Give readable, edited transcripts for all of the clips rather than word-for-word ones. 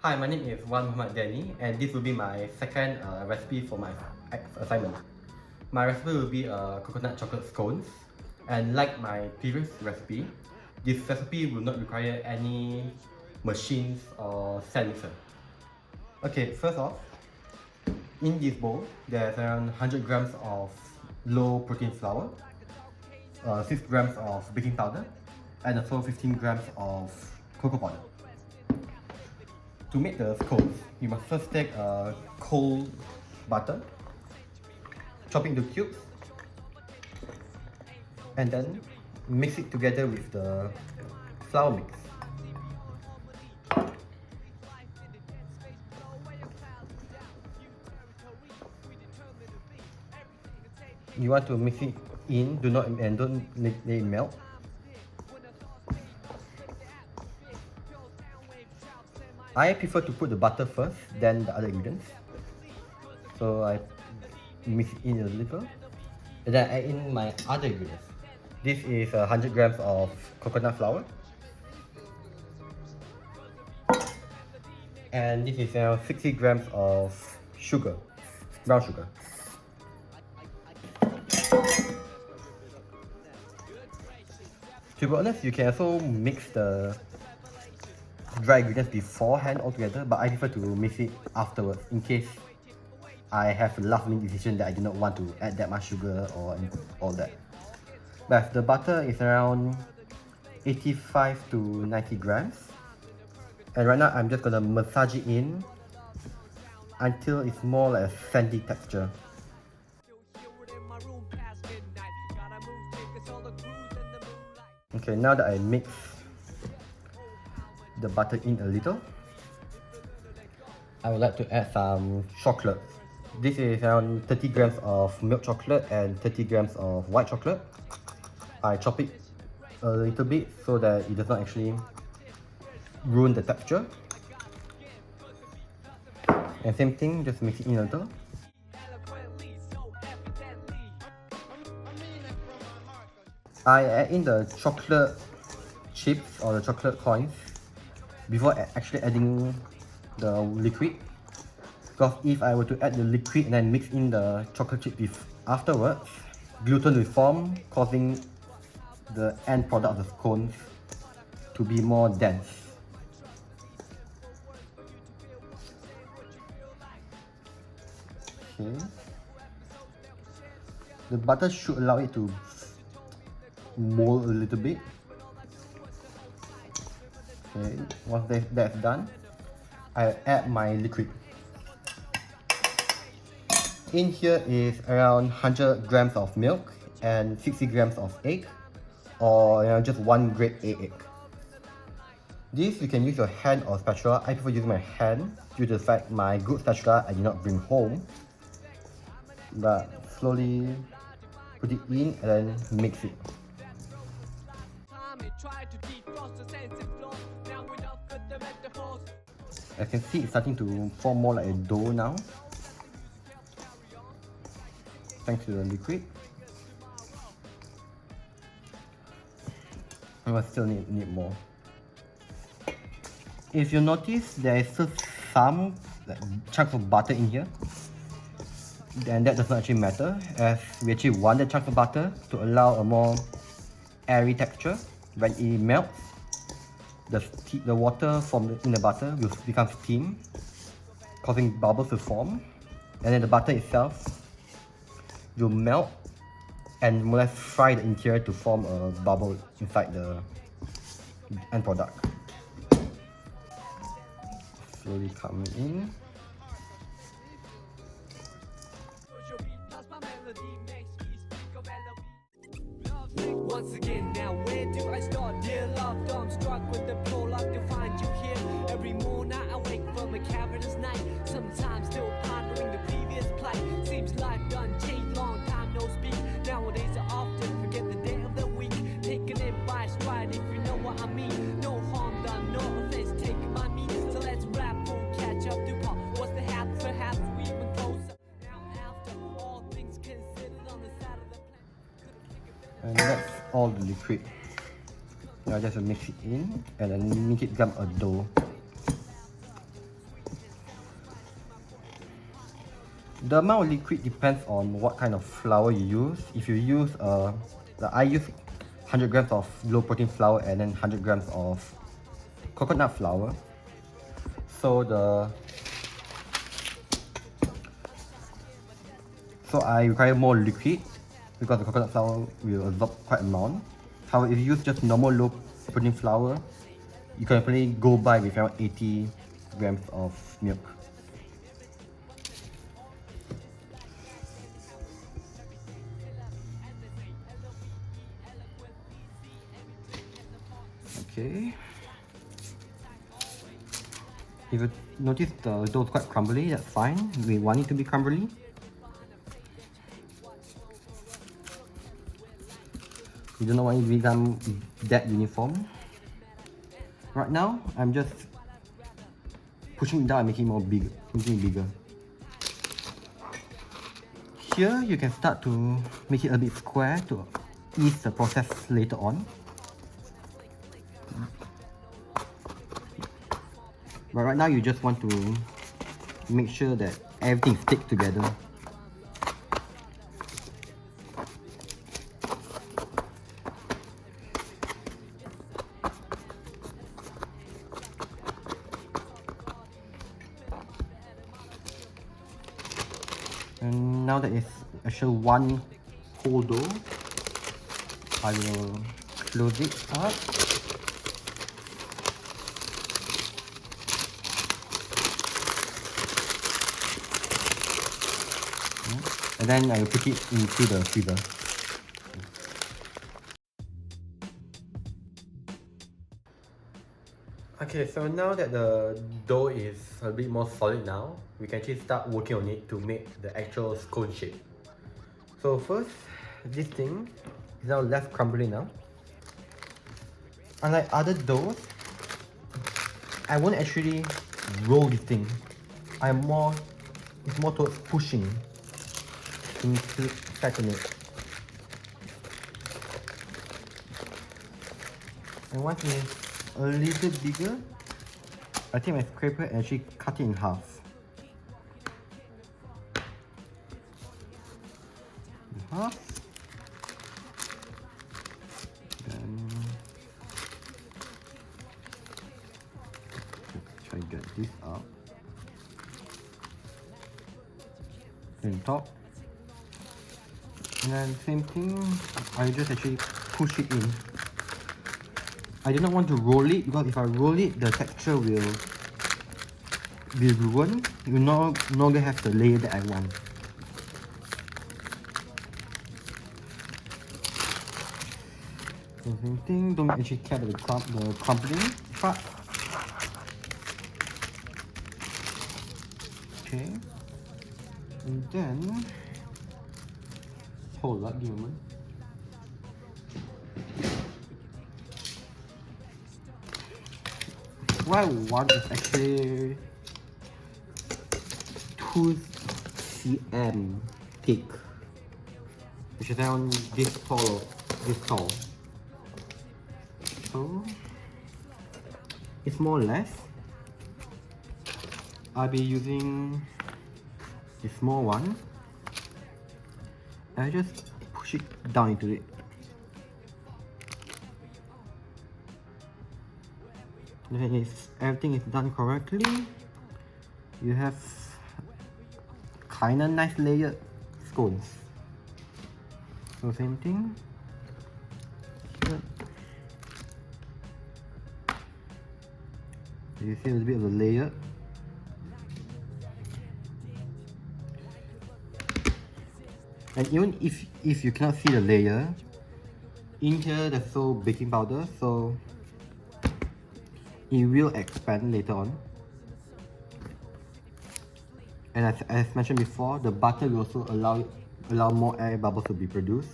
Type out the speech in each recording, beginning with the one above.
Hi, my name is Wan Muhammad Dani, and this will be my second recipe for my assignment. My recipe will be coconut chocolate scones, and like my previous recipe, this recipe will not require any machines or stand mixer. Okay, first off, in this bowl, there's around 100 grams of low protein flour, 6 grams of baking powder, and also 15 grams of cocoa powder. To make the scones, you must first take cold butter, chop it into cubes, and then mix it together with the flour mix. You want to mix it in, don't let it melt. I prefer to put the butter first, then the other ingredients. So I mix it in a little, and then I add in my other ingredients. This is 100 grams of coconut flour, and this is 60 grams of sugar, brown sugar. To be honest, you can also mix the dry ingredients beforehand altogether, but I prefer to mix it afterwards in case I have a last minute decision that I do not want to add that much sugar or all that. But the butter is around 85 to 90 grams, and right now I'm just gonna massage it in until it's more like a sandy texture. Okay, now that I mix the butter in a little, I would like to add some chocolate. This is around 30 grams of milk chocolate and 30 grams of white chocolate. I chop it a little bit so that it does not actually ruin the texture. And same thing, just mix it in a little. I add in the chocolate chips or the chocolate coins before actually adding the liquid, because if I were to add the liquid and then mix in the chocolate chip afterwards, gluten will form, causing the end product of the scones to be more dense. Okay. The butter should allow it to mold a little bit. Okay, once that's done, I add my liquid. In here is around 100 grams of milk and 60 grams of egg, or just one grade A egg. This you can use your hand or spatula. I prefer using my hand due to the fact my good spatula I did not bring home. But slowly put it in and then mix it. I can see it's starting to form more like a dough now, thanks to the liquid. I still need more. If you notice, there is still some chunks of butter in here, and that does not actually matter, as we actually want the chunk of butter to allow a more airy texture. When it melts, the water in the butter will become steam, causing bubbles to form, and then the butter itself will melt and more or less fry the interior to form a bubble inside the end product. Slowly coming in. Once again, now where do I start? Dear love, I'm struck with the prologue to find you here. Every morning I wake from a cavernous night, sometimes still pondering the previous plight. Seems life done changed, long time no speak. Nowadays I often forget the day of the week, taking it by stride if you know what I mean. No harm done, no offense taken by me. So let's rap, we'll catch up to pop. What's the hap? Perhaps we even closer. Now after all things considered on the side of the planet. And that's all the liquid. Now just mix it in and then make it become a dough. The amount of liquid depends on what kind of flour you use. If you use, I use 100 grams of low protein flour and then 100 grams of coconut flour. So I require more liquid because the coconut flour will absorb quite a amount. However, if you use just normal low protein flour, you can definitely go by with around 80 grams of milk. Okay. If you notice the dough is quite crumbly, that's fine. We want it to be crumbly. We do not want it to become that uniform. Right now, I'm just pushing it down and making it bigger. Here, you can start to make it a bit square to ease the process later on. But right now, you just want to make sure that everything sticks together. And now that it's actually one whole dough, I will close it up. And then I will put it into the freezer. Okay, so now that the dough is a bit more solid now, we can actually start working on it to make the actual scone shape. So first, this thing is now less crumbly now. Unlike other doughs, I won't actually roll this thing. It's more towards pushing into fatten it. And once it's a little bigger, I take my scraper and actually cut it in half. Then try to get this up. Then top. And then same thing, I just actually push it in. I do not want to roll it because if I roll it, the texture will be ruined. You will no longer have the layer that I want. So same thing, don't actually care about the crumbling part. Okay. And then, hold up, give me a moment. What I want is actually 2 cm thick, which is around this tall. So it's more or less. I'll be using the small one. I just push it down into it. And if everything is done correctly, you have kinda nice layered scones. So same thing. Here. You see a little bit of a layer. And even if you cannot see the layer, in here there's still baking powder, so it will expand later on. And as mentioned before, the butter will also allow more air bubbles to be produced.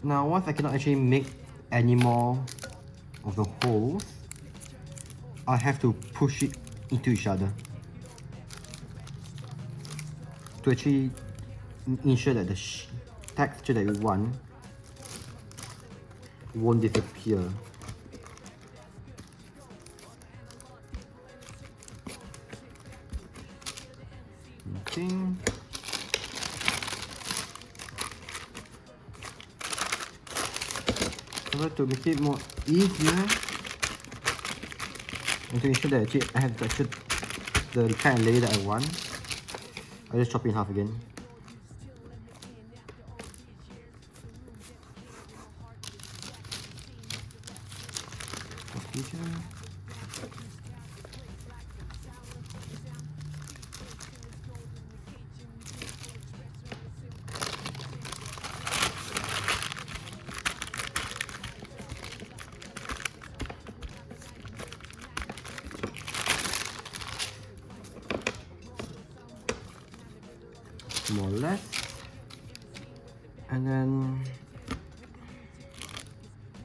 Now once I cannot actually make any more of the holes, I have to push it into each other to actually ensure that the texture that we want won't disappear. Okay. So to make it more easier, and to ensure that actually I have the kind of layer that I want, I'll just chop it in half again. More or less, and then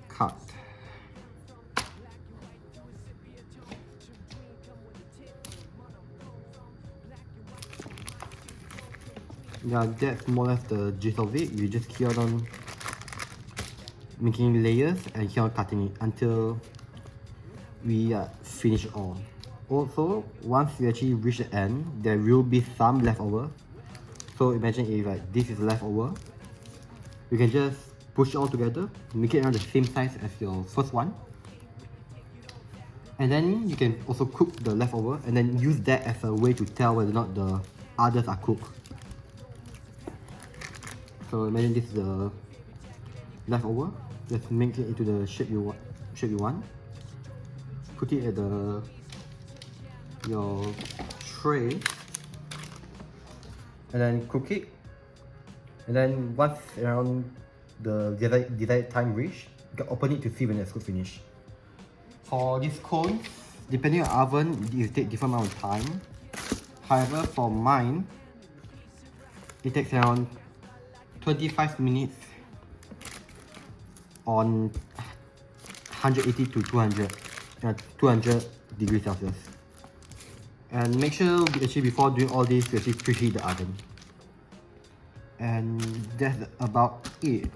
cut. Yeah, that's more or less the gist of it. You just keep on making layers and keep on cutting it until we finish all. Also, once you actually reach the end, there will be some leftover. So imagine if like this is leftover, you can just push it all together, make it around the same size as your first one. And then you can also cook the leftover and then use that as a way to tell whether or not the others are cooked. So imagine this is the leftover. Just make it into the shape you want. Put it at your tray, and then cook it. And then once around the desired time reach, you can open it to see when it's cooked finish. For these cones, depending on oven, it will take different amount of time. However, for mine, it takes around 25 minutes on 180 to 200 degrees Celsius. And make sure actually before doing all this, you actually preheat the oven. And that's about it.